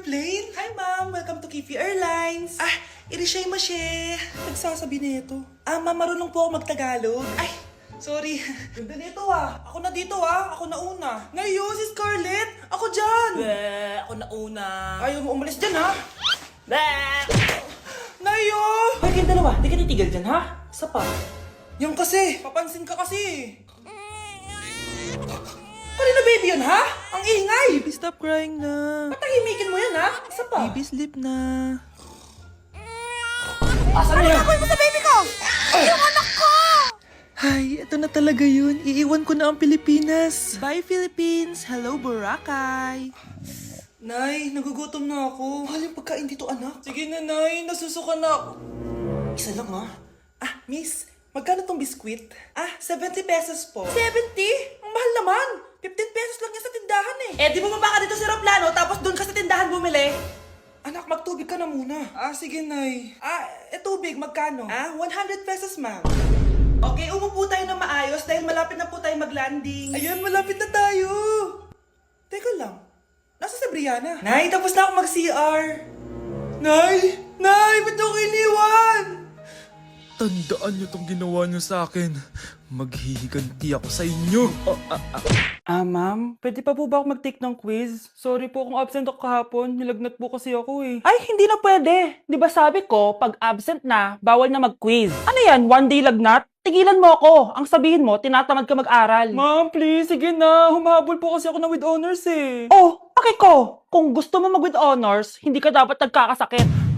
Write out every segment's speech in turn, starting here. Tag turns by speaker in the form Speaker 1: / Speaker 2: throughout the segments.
Speaker 1: plane? Hi ma'am, welcome to Kifi Airlines. Irishay mashe. Nagsasabi nito. Ma'am, marunong po ako magtagalog. Ay, sorry. Ganda nito Ako na dito Ako na una. Ngayon, si Scarlett. Ako dyan.
Speaker 2: Ako na una.
Speaker 1: Ayaw mo umalis dyan Ngayo!
Speaker 2: Hoy, kayong dalawa, di ka titigil dyan, ha? Isa pa.
Speaker 1: Yung kasi, papansin ka kasi. Kanina baby yun, ha? Ang ingay!
Speaker 3: Baby, stop crying na.
Speaker 1: Patahimikin mo yan, ha? Isa pa.
Speaker 3: Baby, sleep na.
Speaker 1: Asan na yan?
Speaker 4: Gagawin mo sa baby ko! Yung anak ko!
Speaker 3: Ay, ito na talaga yun. Iiwan ko na ang Pilipinas. Bye, Philippines. Hello, Boracay.
Speaker 1: Nay, nagugutom na ako. Mahal yung pagkain dito, anak. Sige na, Nay. Nasusuka na ako. Isa lang, miss, magkano tong biskwit? 70 pesos po. 70? Ang mahal naman. 15 pesos lang yan sa tindahan
Speaker 2: Di bumaba ka dito sa aeroplano, tapos doon ka sa tindahan bumili.
Speaker 1: Anak, magtubig ka na muna. Sige, Nay. Tubig, magkano? 100 pesos, ma'am. Okay, umupo tayo na maayos dahil malapit na po tayo mag-landing. Ayun, malapit na tayo. Teka lang. Nasa si Brianna? Nay, tapos na ako mag-CR. Nay! Nay! Ba't ako iniwan?
Speaker 3: Tandaan niyo tong ginawa niyo sa akin. Maghihiganti ako sa inyo.
Speaker 5: Ma'am, pwede pa po ba ako mag-take ng quiz? Sorry po kung absent ako kahapon. Nilagnat po kasi ako
Speaker 2: Ay, hindi na pwede. Di ba sabi ko, pag absent na, bawal na mag-quiz. Ano yan, one day lagnat? Tigilan mo ako. Ang sabihin mo, tinatamad ka mag-aral.
Speaker 5: Ma'am, please, sige na. Humahabol po kasi ako na with honors
Speaker 2: Oh, okay ko. Kung gusto mo mag-with honors, hindi ka dapat nagkakasakit.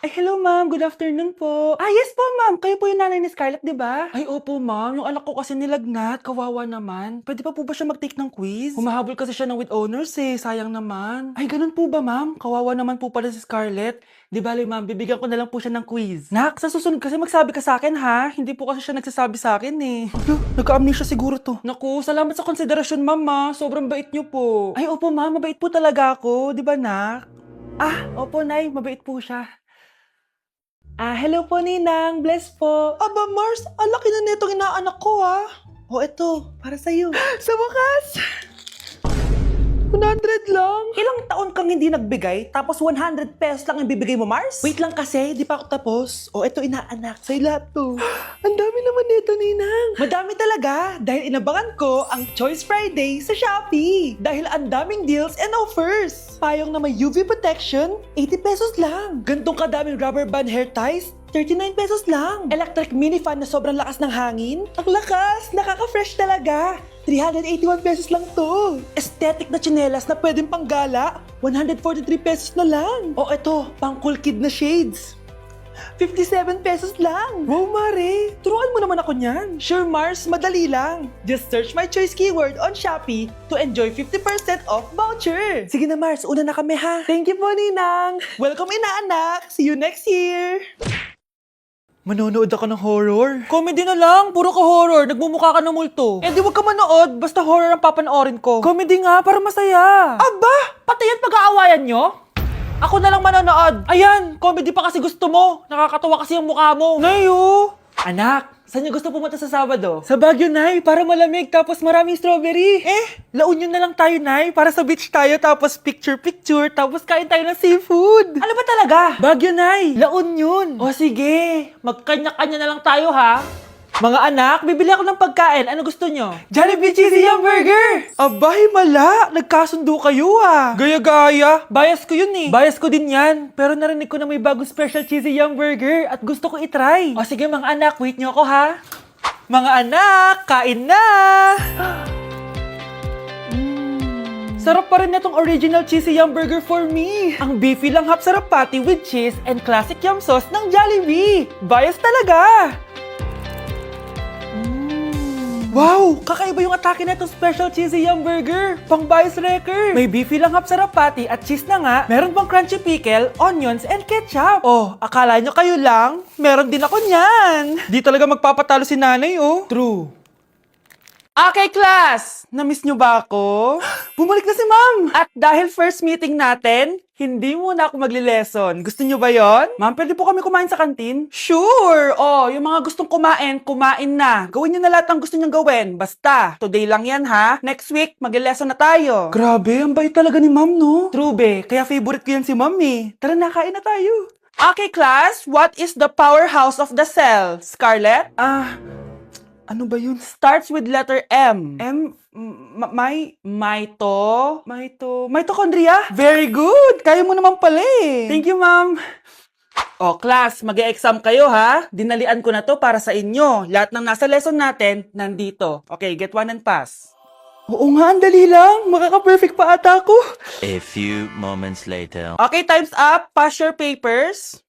Speaker 5: Hello ma'am. Good afternoon po.
Speaker 2: Yes po, ma'am. Kayo po yung nanay ni Scarlett, di ba?
Speaker 5: Ay, opo ma'am. Yung anak ko kasi nilagnat. Kawawa naman. Pwede pa po ba siya mag-take ng quiz? Humahabol kasi siya ng with honors Sayang naman. Ay, ganun po ba ma'am? Kawawa naman po pala si Scarlett. Di bale ma'am, bibigyan ko na lang po siya ng quiz. Nak, sa susunod kasi magsabi ka sa akin ha. Hindi po kasi siya nagsasabi sa akin
Speaker 1: Nagka-amnesia siguro to.
Speaker 5: Naku, salamat sa konsiderasyon ma'am. Sobrang bait niyo po. Ay, opo ma'am. Mabait po talaga ako. Di ba nak? Opo nay. Mabait po siya. Hello po, Ninang. Bless po.
Speaker 1: Aba, Mars, ang laki na netong inaanak ko, eto, para sa'yo.
Speaker 5: Sa wakas!
Speaker 1: 100 lang.
Speaker 2: Ilang taon kang hindi nagbigay, tapos 100 pesos lang ang bibigay mo, Mars?
Speaker 1: Wait lang kasi, di pa ako tapos. Eto inaanak, sa'yo lahat to. Ang dami naman nito, Ninang.
Speaker 2: Madami talaga dahil inabangan ko ang Choice Friday sa Shopee. Dahil ang daming deals and offers.
Speaker 1: Payong na may UV protection, 80 pesos lang. Gantong kadaming rubber band hair ties, 39 pesos lang.
Speaker 2: Electric mini fan na sobrang lakas ng hangin.
Speaker 1: Ang lakas, nakaka-fresh talaga. 381 pesos lang to.
Speaker 2: Aesthetic na tsinelas na pwedeng panggala.
Speaker 1: 143 pesos na lang.
Speaker 2: Eto, pang cool kid na shades.
Speaker 1: 57 pesos lang. Wow, Mare. Turuan mo naman ako niyan.
Speaker 2: Sure, Mars, madali lang. Just search my choice keyword on Shopee to enjoy 50% off voucher.
Speaker 1: Sige na, Mars. Una na kami, ha?
Speaker 2: Thank you po, Ninang.
Speaker 1: Welcome, inaanak. See you next year.
Speaker 5: Manonood ako ng horror.
Speaker 2: Comedy na lang, puro ka horror, nagmumukha ka ng multo.
Speaker 5: Di wag ka manood, basta horror ang papanoorin ko.
Speaker 2: Comedy nga, para masaya.
Speaker 5: Aba!
Speaker 2: Pati yan pag-aawayan nyo? Ako na lang manonood.
Speaker 5: Ayan, comedy pa kasi gusto mo. Nakakatawa kasi yung mukha mo.
Speaker 2: Nayo! Anak, saan niyo gusto pumunta sa Sabado?
Speaker 5: Sa Baguio, Nay, para malamig tapos maraming strawberry. La Union na lang tayo, Nay, para sa beach tayo tapos picture-picture tapos kain tayo ng seafood.
Speaker 2: Ano ba talaga?
Speaker 5: Baguio, Nay, La Union.
Speaker 2: O sige, magkanya-kanya na lang tayo ha. Mga anak, bibili ako ng pagkain. Ano gusto nyo?
Speaker 5: Jollibee Cheesy Yum Burger!
Speaker 1: Abay, mala. Nagkasundo kayo,
Speaker 5: Gaya-gaya. Bias ko yun Bias ko din yan. Pero narinig ko na may bagong special Cheesy Yum Burger at gusto ko itry.
Speaker 2: O sige mga anak, wait nyo ako ha.
Speaker 5: Mga anak, kain na! Sarap pa rin itong original Cheesy Yum Burger for me. Ang beefy lang hap sarap patty with cheese and classic yum sauce ng Jollibee. Bias talaga! Wow! Kakaiba yung atake na itong special cheesy yum burger. Pang bias wrecker. May beefy lang hap sarap patty at cheese na nga. Meron pang crunchy pickle, onions, and ketchup. Akala nyo kayo lang? Meron din ako niyan. Di talaga magpapatalo si nanay,
Speaker 2: True. Okay, class! Namiss nyo ba ako?
Speaker 5: Bumalik na si ma'am!
Speaker 2: At dahil first meeting natin, hindi muna ako magli-lesson. Gusto nyo ba yon?
Speaker 5: Ma'am, pwede po kami kumain sa kantin?
Speaker 2: Sure! Oh, yung mga gustong kumain, kumain na. Gawin nyo na lahat ng gusto nyong gawin. Basta, today lang yan ha. Next week, magli-lesson na tayo.
Speaker 5: Grabe, ang bait talaga ni ma'am, no?
Speaker 2: True be,
Speaker 5: Kaya favorite ko yan si ma'am eh. Tara na, kain na tayo.
Speaker 2: Okay, class, what is the powerhouse of the cell? Scarlett?
Speaker 5: Ano ba yun?
Speaker 2: Starts with letter M.
Speaker 5: Mitochondria?
Speaker 2: Very good! Kaya mo naman pala eh.
Speaker 5: Thank you, ma'am.
Speaker 2: O, class, mag-e-exam kayo ha. Dinalian ko na to para sa inyo. Lahat ng nasa lesson natin, nandito. Okay, get one and pass.
Speaker 5: Oo nga, ang dali lang. Makaka-perfect pa ata ako.
Speaker 6: A few moments later.
Speaker 2: Okay, time's up. Pass your papers.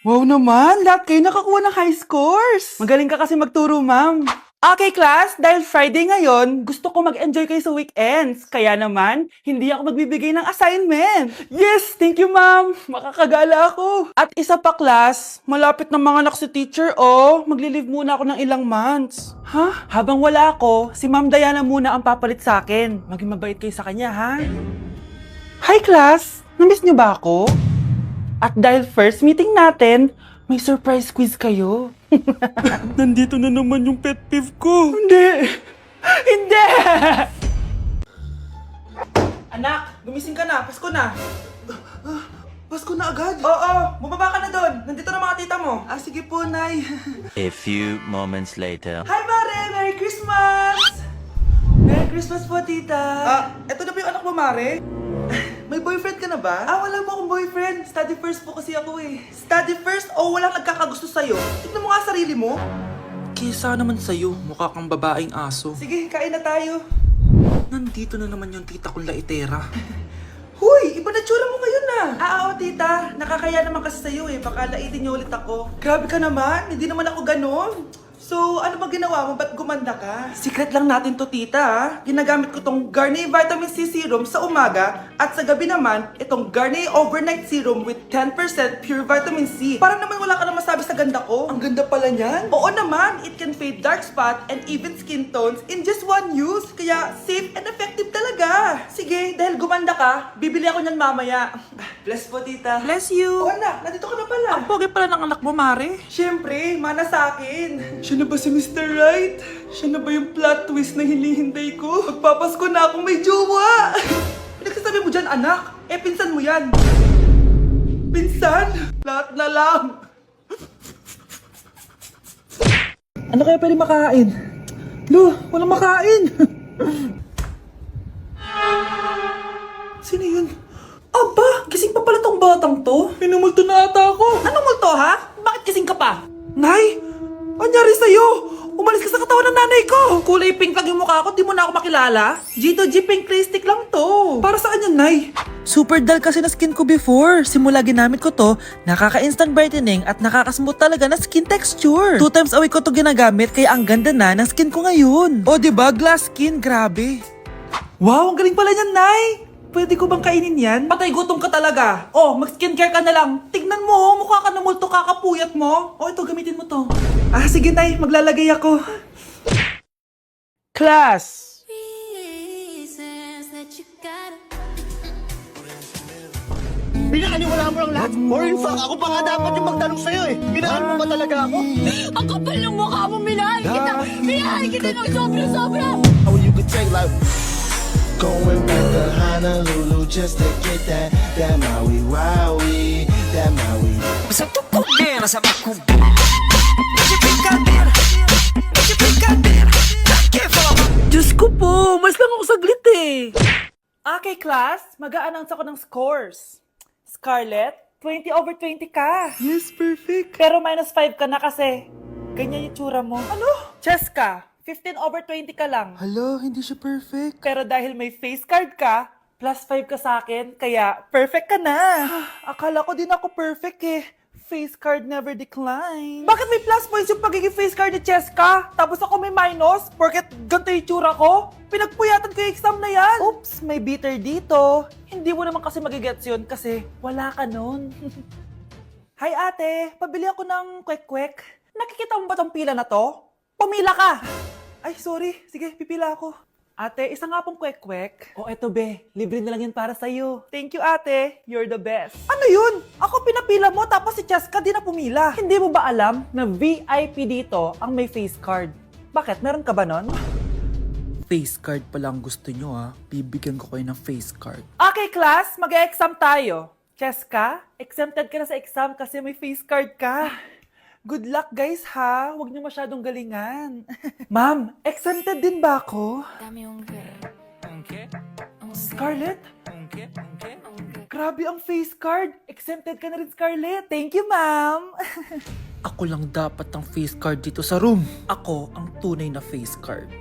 Speaker 5: Wow naman, lahat kayo nakakuha ng high scores. Magaling ka kasi magturo, ma'am.
Speaker 2: Okay, class, dahil Friday ngayon, gusto ko mag-enjoy kayo sa weekends. Kaya naman, hindi ako magbibigay ng assignment.
Speaker 5: Yes, thank you, ma'am. Makakagala ako.
Speaker 2: At isa pa, class, malapit na mga anak si teacher, oh. Magli-leave muna ako ng ilang months.
Speaker 5: Ha?
Speaker 2: Habang wala ako, si Ma'am Diana muna ang papalit sa akin. Maging mabait kayo sa kanya, ha? Hi, class! Namiss niyo ba ako? At dahil first meeting natin, may surprise quiz kayo.
Speaker 5: Nandito na naman yung pet peeve ko.
Speaker 2: Hindi! Hindi!
Speaker 1: Anak, gumising ka na. Pasko na.
Speaker 5: Pasko na agad.
Speaker 1: Oo, bumaba ka na doon. Nandito na mga tita mo.
Speaker 5: Sige po, Nay.
Speaker 6: A few moments later.
Speaker 1: Hi, Mare! Merry Christmas!
Speaker 5: Merry Christmas po, tita.
Speaker 1: Eto na ba yung anak mo, Mare?
Speaker 5: May boyfriend ka na ba?
Speaker 1: Wala po akong boyfriend. Study first po kasi ako eh. Study first o walang nagkakagusto sa'yo? Tignan mo nga sarili mo.
Speaker 5: Kesa naman sa'yo, mukha kang babaeng aso.
Speaker 1: Sige, kain na tayo.
Speaker 5: Nandito na naman yung tita kong laitera.
Speaker 1: Huy, iba na tsura mo ngayon na. Oo, tita. Nakakaya naman kasi sa'yo eh. Baka laitin niyo ulit ako. Grabe ka naman. Hindi naman ako ganon. So, ano ba ginawa mo? Ba't gumanda ka? Secret lang natin to, tita. Ginagamit ko tong Garnier Vitamin C Serum sa umaga at sa gabi naman, itong Garnier Overnight Serum with 10% pure vitamin C. Para naman wala ka na masabi sa ganda ko.
Speaker 5: Ang ganda pala niyan.
Speaker 1: Oo naman, it can fade dark spot and even skin tones in just one use. Kaya safe and effective talaga. Sige, dahil gumanda ka, bibili ako niyan mamaya. Bless po, tita.
Speaker 5: Bless you.
Speaker 1: Oo, anak, nandito ka na pala.
Speaker 5: Ang pogi pala ng anak mo, Mare.
Speaker 1: Siyempre, mana sa akin.
Speaker 5: Siya na ba si Mr. Right? Siya na ba yung plot twist na hinihintay ko?
Speaker 1: Magpapasko na akong may jowa. Pinagsasabi mo dyan, anak. Pinsan mo yan. Pinsan? Lahat na lang.
Speaker 5: Ano kaya pwede makain? Lo, walang makain.
Speaker 1: Sino yun? Aba, gising pa pala tong batang to.
Speaker 5: Minumulto na ata ako.
Speaker 1: Anong multo, ha? Bakit gising ka pa? Nay, anyari sa'yo? Umalis ka sa katawan ng nanay ko! Kulay pink lang yung mukha ko, di mo na ako makilala? G2G pink clay stick lang to. Para saan yan, Nay?
Speaker 3: Super dull kasi na skin ko before. Simula ginamit ko to, nakaka-instant brightening at nakaka-smooth talaga na skin texture. 2 times a week ko to ginagamit kaya ang ganda na ng skin ko ngayon. O diba, glass skin, grabe.
Speaker 1: Wow, ang galing pala niyan, Nay! Pwede ko bang kainin yan? Patay gutom ka talaga. Oh, mag-skincare ka na lang. Tignan mo, mukha ka na multo, kakapuyat mo. Oh, ito, gamitin mo to. Sige, Nay, maglalagay ako.
Speaker 2: Class!
Speaker 7: Pinakaniwala mo lang lahat. Or in fact, ako pa nga dapat yung magtanong sa'yo eh. Minahal mo ba talaga ako?
Speaker 4: Ang kapal ng mukha mo, minahal kita! Minahal kita ng sobra-sobra!
Speaker 7: How you could take like going back to Honolulu just to get that Maui Wowie, that Maui.
Speaker 8: Sa tukunin, sa makubi.
Speaker 1: Diyos ko po, mas lang ako saglit eh. Okay, class, mag-a-announce ako ng scores. Scarlett, 20/20 ka.
Speaker 5: Yes, perfect.
Speaker 1: Pero -5 ka na kasi ganyan yung tsura mo. Ano? Cheska, 15/20 ka lang.
Speaker 5: Hala, hindi siya perfect.
Speaker 1: Pero dahil may face card ka, +5 ka sa akin, kaya perfect ka na. Akala ko din ako perfect eh. Face card never decline. Bakit may plus points yung pagiging face card ni Cheska? Tapos ako may minus? Porket ganito yung tsura ko? Pinagpuyatan ko yung exam na yan. Oops, may bitter dito. Hindi mo naman kasi magigets yun kasi wala ka nun. Hi ate, pabili ako ng kwek-kwek. Nakikita mo ba tong pila na to? Pumila ka!
Speaker 2: Ay, sorry. Sige, pipila ako. Ate, isa nga pong kwek-kwek. Oh, eto be. Libre na lang yan para sa'yo. Thank you, ate. You're the best. Ano yun? Ako pinapila mo, tapos si Cheska di na pumila. Hindi mo ba alam na VIP dito ang may face card? Bakit? Meron ka ba nun?
Speaker 3: Face card pala ang gusto nyo ha. Bibigyan ko kayo ng face card.
Speaker 2: Okay, class. Mag-exam tayo. Cheska, exempted ka na sa exam kasi may face card ka. Good luck, guys, ha? Huwag niyo masyadong galingan. Ma'am, exempted din ba ako?
Speaker 4: Dami yung
Speaker 2: Scarlett? Grabe ang face card. Exempted ka na rin, Scarlett. Thank you, ma'am.
Speaker 3: Ako lang dapat ang face card dito sa room. Ako ang tunay na face card.